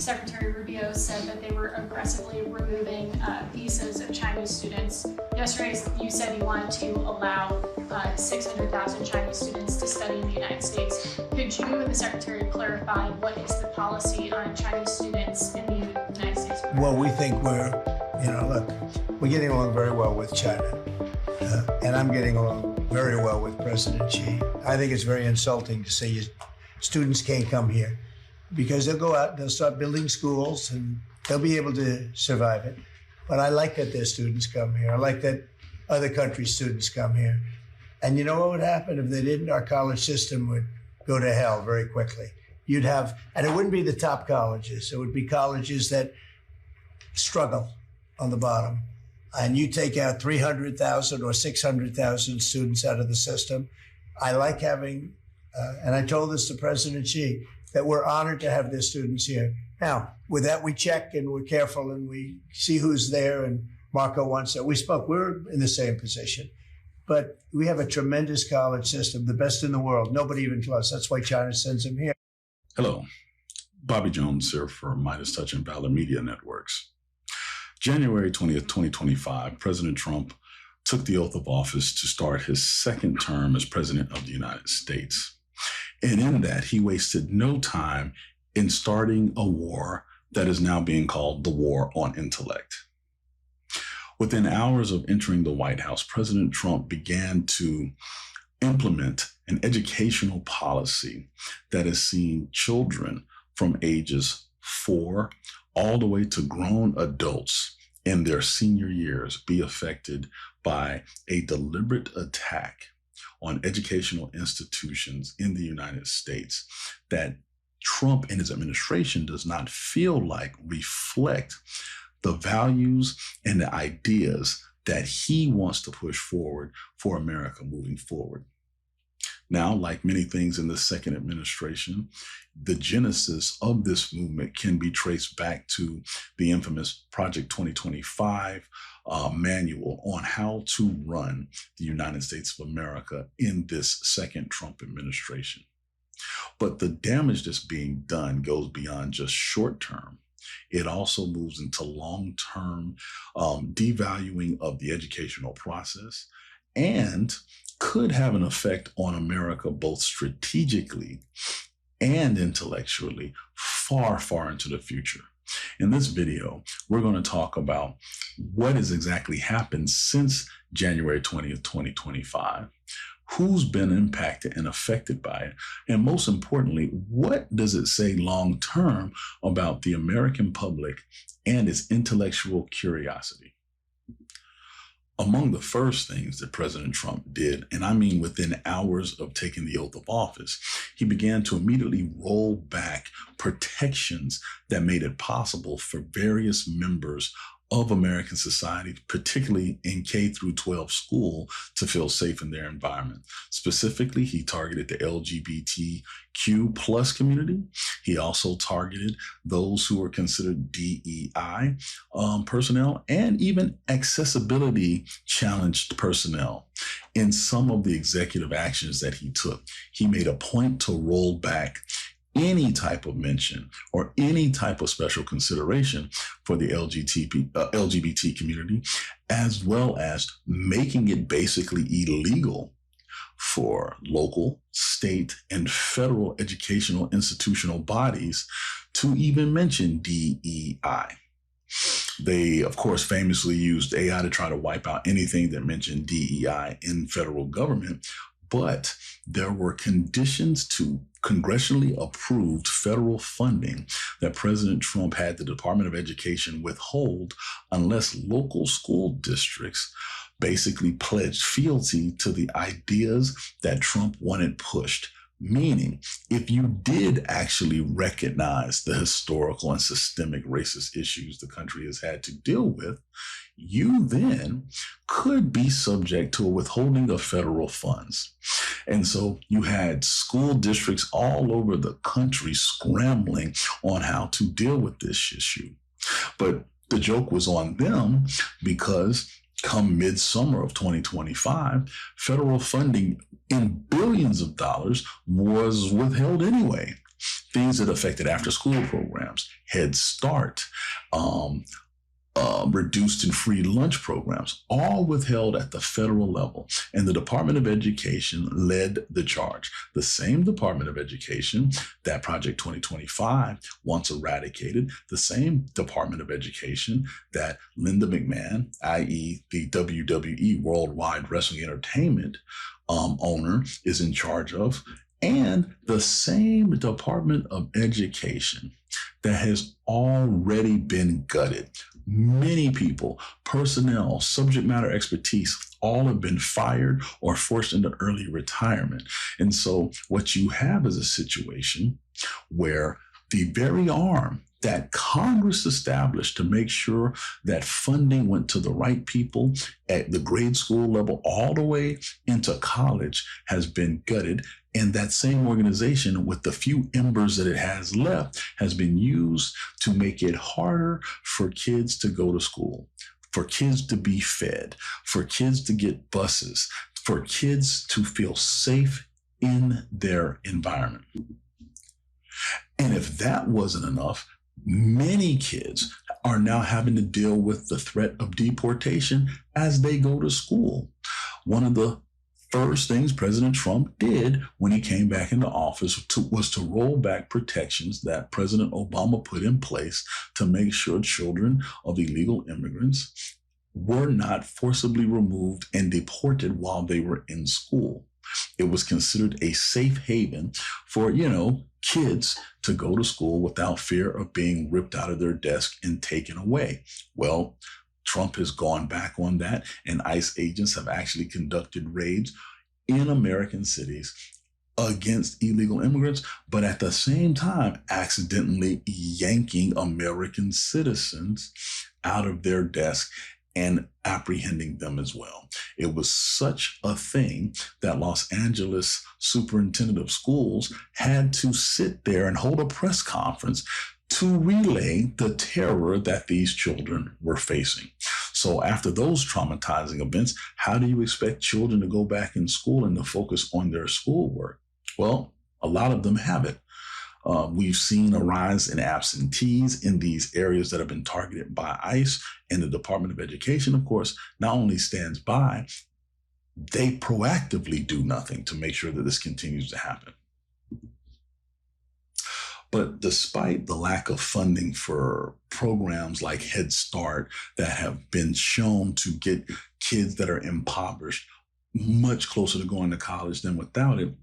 Secretary Rubio said that they were aggressively removing visas of Chinese students. Yesterday, you said you wanted to allow 600,000 Chinese students to study in the United States. Could you and the Secretary clarify what is the policy on Chinese students in the United States? Well, we think we're getting along very well with China. And I'm getting along very well with President Xi. I think it's very insulting to say students can't come here, because they'll go out, they'll start building schools, and they'll be able to survive it. But I like that their students come here. I like that other countries' students come here. And you know what would happen if they didn't? Our college system would go to hell very quickly. You'd have, and it wouldn't be the top colleges. It would be colleges that struggle on the bottom. And you take out 300,000 or 600,000 students out of the system. I like having, and I told this to President Xi, that we're honored to have their students here. Now, with that, we check and we're careful and we see who's there. And Marco wants that. We're in the same position. But we have a tremendous college system, the best in the world. Nobody even close. That's why China sends them here. Hello, Bobby Jones here for Midas Touch and Valor Media Networks. January 20th, 2025, President Trump took the oath of office to start his second term as president of the United States. And in that, he wasted no time in starting a war that is now being called the war on intellect. Within hours of entering the White House, President Trump began to implement an educational policy that has seen children from ages 4 all the way to grown adults in their senior years be affected by a deliberate attack on educational institutions in the United States that Trump and his administration does not feel like reflect the values and the ideas that he wants to push forward for America moving forward. Now, like many things in the second administration, the genesis of this movement can be traced back to the infamous Project 2025 manual on how to run the United States of America in this second Trump administration. But the damage that's being done goes beyond just short term. It also moves into long-term devaluing of the educational process and could have an effect on America both strategically and intellectually far, far into the future. In this video, we're going to talk about what has exactly happened since January 20th, 2025, who's been impacted and affected by it, and most importantly, what does it say long-term about the American public and its intellectual curiosity? Among the first things that President Trump did, and I mean within hours of taking the oath of office, he began to immediately roll back protections that made it possible for various members of American society, particularly in K through 12 school, to feel safe in their environment. Specifically, he targeted the LGBTQ plus community. He also targeted those who were considered DEI personnel and even accessibility challenged personnel. In some of the executive actions that he took, he made a point to roll back any type of mention or any type of special consideration for the LGBT community, as well as making it basically illegal for local, state, and federal educational institutional bodies to even mention DEI. They, of course, famously used AI to try to wipe out anything that mentioned DEI in federal government, but there were conditions to congressionally approved federal funding that President Trump had the Department of Education withhold unless local school districts basically pledged fealty to the ideas that Trump wanted pushed. Meaning, if you did actually recognize the historical and systemic racist issues the country has had to deal with, you then could be subject to a withholding of federal funds. And so you had school districts all over the country scrambling on how to deal with this issue. But the joke was on them because come midsummer of 2025, federal funding in billions of dollars was withheld anyway. things that affected after-school programs, Head Start, reduced and free lunch programs, all withheld at the federal level. And the Department of Education led the charge. The same Department of Education that Project 2025 wants eradicated, the same Department of Education that Linda McMahon, i.e. the WWE Worldwide Wrestling Entertainment owner, is in charge of, and the same Department of Education that has already been gutted. Many people, personnel, subject matter expertise, all have been fired or forced into early retirement. And so what you have is a situation where the very arm that Congress established to make sure that funding went to the right people at the grade school level all the way into college has been gutted. And that same organization, with the few embers that it has left, has been used to make it harder for kids to go to school, for kids to be fed, for kids to get buses, for kids to feel safe in their environment. And if that wasn't enough, many kids are now having to deal with the threat of deportation as they go to school. One of the first things President Trump did when he came back into office was to roll back protections that President Obama put in place to make sure children of illegal immigrants were not forcibly removed and deported while they were in school. It was considered a safe haven for, kids to go to school without fear of being ripped out of their desk and taken away. Well, Trump has gone back on that, and ICE agents have actually conducted raids in American cities against illegal immigrants, but at the same time, accidentally yanking American citizens out of their desk and apprehending them as well. It was such a thing that Los Angeles superintendent of schools had to sit there and hold a press conference to relay the terror that these children were facing. So after those traumatizing events, how do you expect children to go back in school and to focus on their schoolwork? Well, a lot of them haven't. We've seen a rise in absentees in these areas that have been targeted by ICE, and the Department of Education, of course, not only stands by, they proactively do nothing to make sure that this continues to happen. But despite the lack of funding for programs like Head Start that have been shown to get kids that are impoverished much closer to going to college than without it,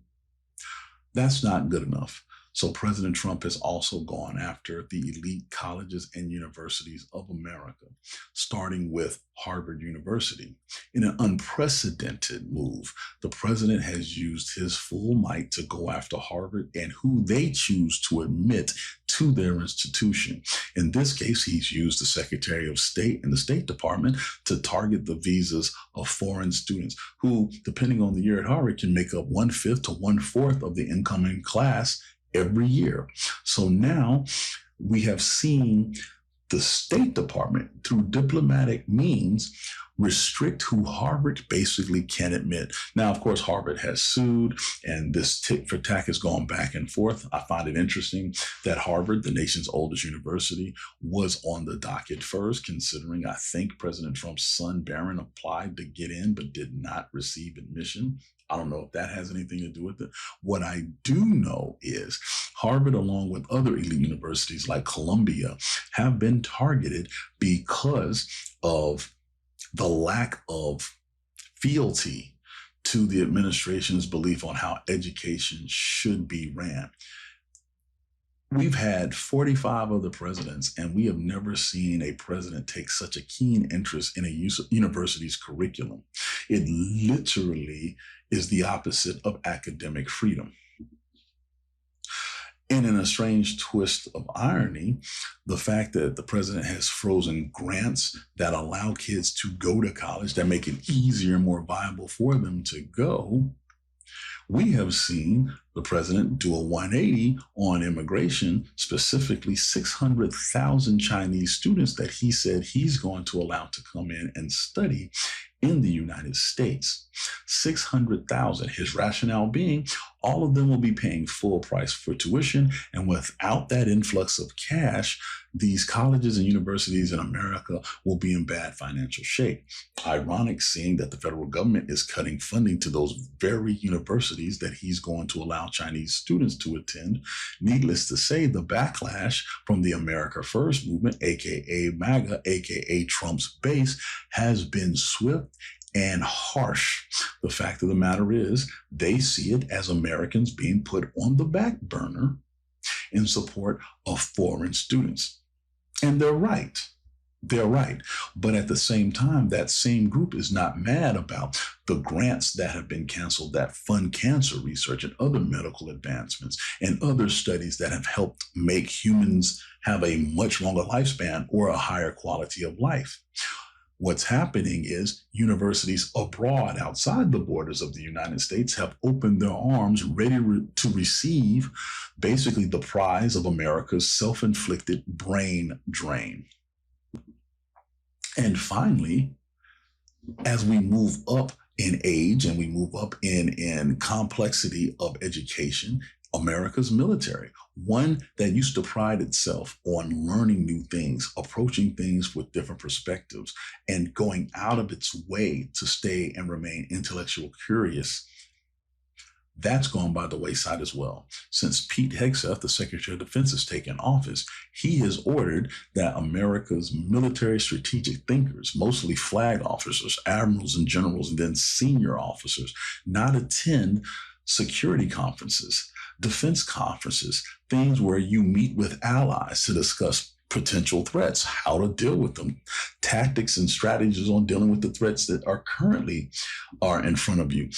that's not good enough. So President Trump has also gone after the elite colleges and universities of America, starting with Harvard University. In an unprecedented move, the president has used his full might to go after Harvard and who they choose to admit to their institution. In this case, he's used the Secretary of State and the State Department to target the visas of foreign students who, depending on the year at Harvard, can make up 1/5 to 1/4 of the incoming class every year. So now we have seen the State Department, through diplomatic means, restrict who Harvard basically can admit. Now, of course, Harvard has sued, and this tit for tat has gone back and forth. I find it interesting that Harvard, the nation's oldest university, was on the docket first, considering I think President Trump's son, Barron, applied to get in but did not receive admission. I don't know if that has anything to do with it. What I do know is Harvard, along with other elite universities like Columbia, have been targeted because of the lack of fealty to the administration's belief on how education should be ran. We've had 45 other presidents, and we have never seen a president take such a keen interest in a university's curriculum. It literally is the opposite of academic freedom. And in a strange twist of irony, the fact that the president has frozen grants that allow kids to go to college, that make it easier and more viable for them to go, we have seen the president do a 180 on immigration, specifically 600,000 Chinese students that he said he's going to allow to come in and study in the United States. 600,000. His rationale being all of them will be paying full price for tuition. And without that influx of cash, these colleges and universities in America will be in bad financial shape. Ironic, seeing that the federal government is cutting funding to those very universities that he's going to allow Chinese students to attend. Needless to say, the backlash from the America First movement, aka MAGA, aka Trump's base, has been swift and harsh. The fact of the matter is, they see it as Americans being put on the back burner in support of foreign students. And they're right. They're right. But at the same time, that same group is not mad about the grants that have been canceled that fund cancer research and other medical advancements and other studies that have helped make humans have a much longer lifespan or a higher quality of life. What's happening is universities abroad, outside the borders of the United States, have opened their arms, ready to receive basically the prize of America's self-inflicted brain drain. And finally, as we move up in age and we move up in complexity of education, America's military, one that used to pride itself on learning new things, approaching things with different perspectives, and going out of its way to stay and remain intellectually curious, that's gone by the wayside as well. Since Pete Hegseth, the Secretary of Defense, has taken office, he has ordered that America's military strategic thinkers, mostly flag officers, admirals and generals, and then senior officers, not attend security conferences, defense conferences, things where you meet with allies to discuss potential threats, how to deal with them, tactics and strategies on dealing with the threats that are currently in front of you.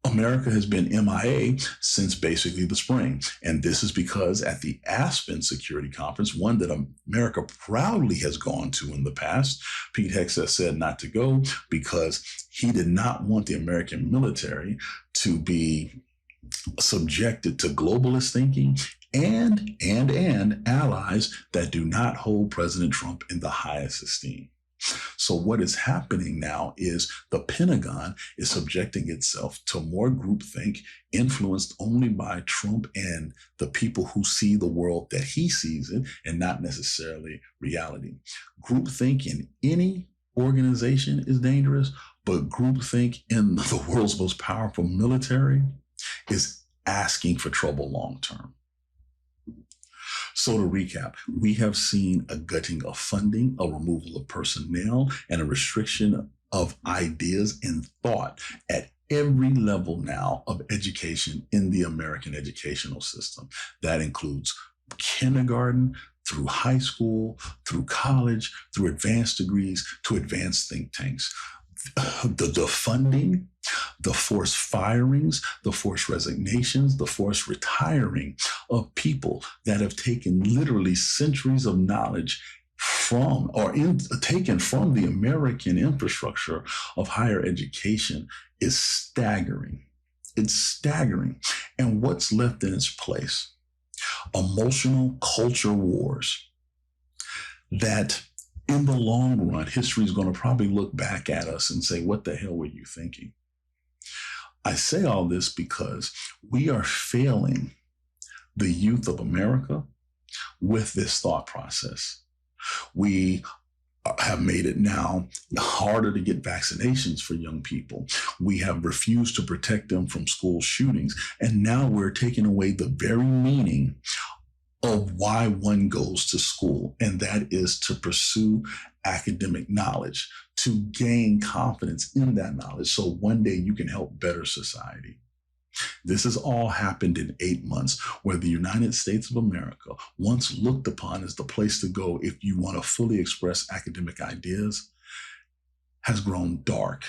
America has been MIA since basically the spring. And this is because at the Aspen Security Conference, one that America proudly has gone to in the past, Pete Hegseth said not to go because he did not want the American military to be subjected to globalist thinking and allies that do not hold President Trump in the highest esteem. So what is happening now is the Pentagon is subjecting itself to more groupthink influenced only by Trump and the people who see the world that he sees it and not necessarily reality. Groupthink in any organization is dangerous, but groupthink in the world's most powerful military is asking for trouble long term. So to recap, we have seen a gutting of funding, a removal of personnel, and a restriction of ideas and thought at every level now of education in the American educational system. That includes kindergarten, through high school, through college, through advanced degrees, to advanced think tanks. The funding, the forced firings, the forced resignations, the forced retiring of people that have taken literally centuries of knowledge taken from the American infrastructure of higher education is staggering. It's staggering. And what's left in its place? Emotional culture wars that in the long run, history is going to probably look back at us and say, what the hell were you thinking? I say all this because we are failing the youth of America with this thought process. We have made it now harder to get vaccinations for young people. We have refused to protect them from school shootings. And now we're taking away the very meaning of why one goes to school, and that is to pursue academic knowledge, to gain confidence in that knowledge so one day you can help better society. This has all happened in 8 months, where the United States of America, once looked upon as the place to go if you want to fully express academic ideas, has grown dark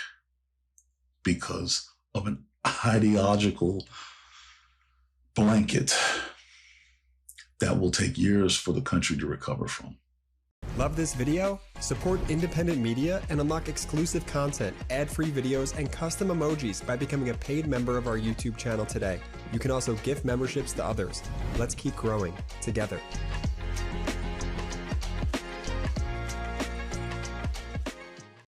because of an ideological blanket that will take years for the country to recover from. Love this video? Support independent media and unlock exclusive content, ad-free videos, and custom emojis by becoming a paid member of our YouTube channel today. You can also gift memberships to others. Let's keep growing together.